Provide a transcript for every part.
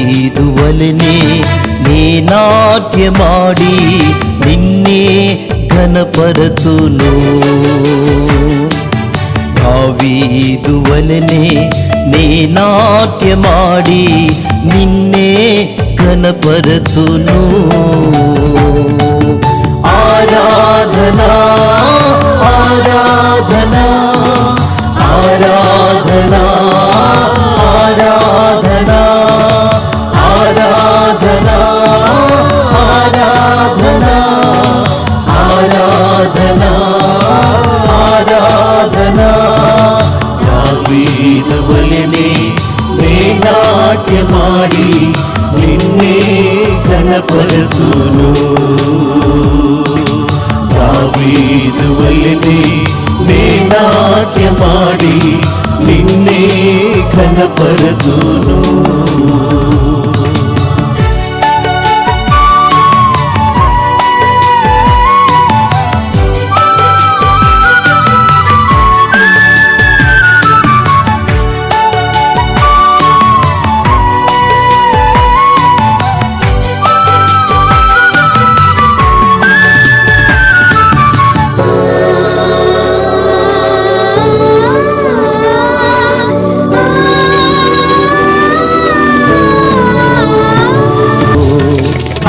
దావీదువలెనే నే నాట్యమాడి నిన్నే ఘనపరతును దావీదువలెనే నే నాట్యమాడి నిన్నే ఘనపరతును ఆరాధనా ఆరాధనా ఆరాధనా ఆరాధనా ఆరాధనా ఆరాధనా ఆరాధనా ఆరాధనా దావీదువలెనే నే నాట్యమాడి నిన్నే ఘనపరతును దావీదువలెనే నే నాట్యమాడి నిన్నే ఘనపరతును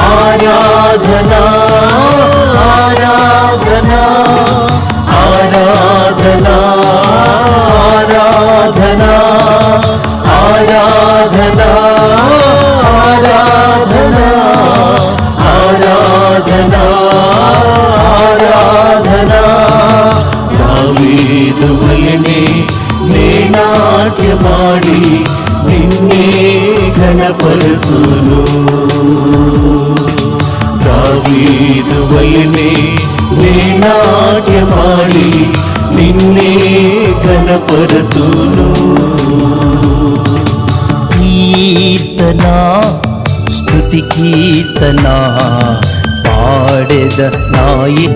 ఆరాధనా ఆరాధనా ఆరాధనా ఆరాధనా ఆరాధనా ఆరాధనా ఆరాధనా ఆరాధనా దావీదువలెనే నే నాట్యమాడి నిన్నే ఘనపరతును దావీదువలెనే నే నాట్యమాడి నిన్నే ఘనపరతును కీర్తనా స్తుతి కీర్తనా పాడెద నాయి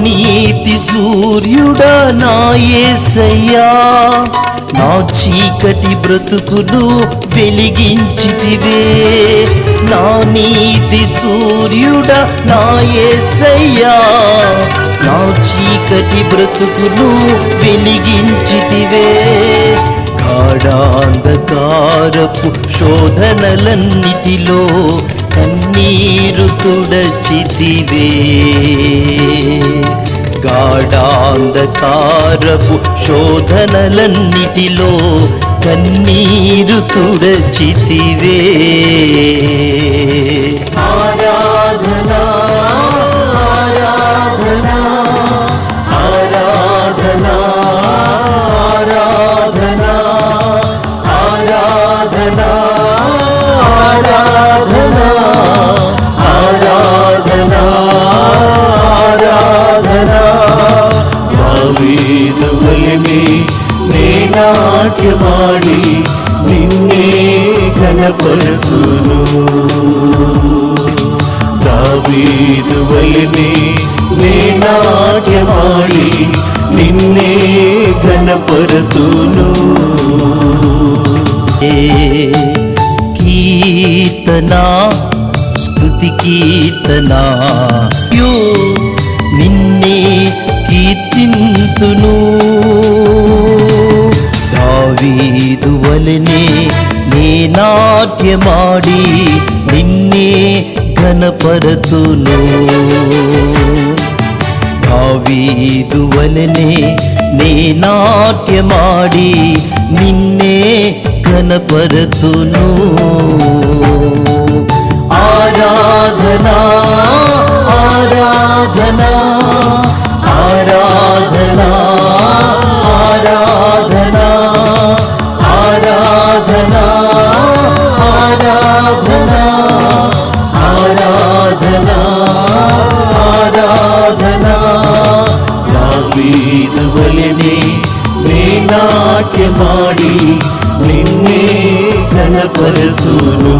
నీతి సూర్యుడా నా యేసయ్యా నా చీకటి బ్రతుకును వెలిగించితివే నా నీతి సూర్యుడా నా యేసయ్యా నా చీకటి బ్రతుకును వెలిగించితివే గాఢాంధకారపు శోధనలన్నిటిలో కన్నీరు తుడచితివే గాఢాంధకారపు శోధనలన్నిటిలో కన్నీరు తుడచితివే ఆరాధనా ఆరాధనా ఆరాధనా ఆరాధనా ఆరాధనా ఆరాధనా ఆరాధనా ఆరాధనా దావీదువలెనే నే నాట్యమాడి నిన్నే ఘనపరతును దావీదువలెనే నే నాట్యమాడి నిన్నే ఘనపరతును కీర్తనా స్తుతి కీర్తనా నిన్నే కీర్తింతును దావీదువలెనే నే నాట్యమాడి నిన్నే ఘనపరతును దావీదువలెనే నే నాట్యమాడి నిన్నే ఘనపరతును ఆరాధనా ఆరాధనా ఆరాధనా ఆరాధనా ఆరాధనా ఆరాధనా ఆరాధనా దావీదు వలెనే నే నాట్యమాడి నిన్నే ఘనపరతును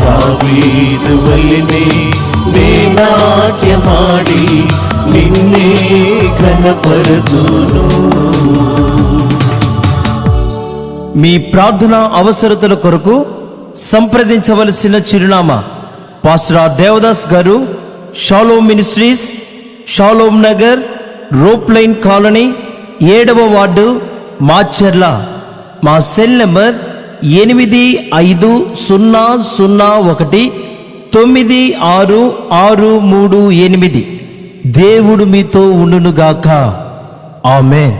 దావీదు వలెనే నే నాట్యమాడి నిన్నే ఘనపరతును. మీ ప్రార్థన అవసరతల కొరకు సంప్రదించవలసిన చిరునామా పాస్టర్ ఆర్. దేవదాస్ గారు, Shalom Ministries, Shalom Nagar, Rope Line Colony, 7వ వార్డు, మాచర్ల. మా సెల్ నెంబర్ 8501966638. దేవుడు మీతో ఉండునుగాక. ఆమేన్.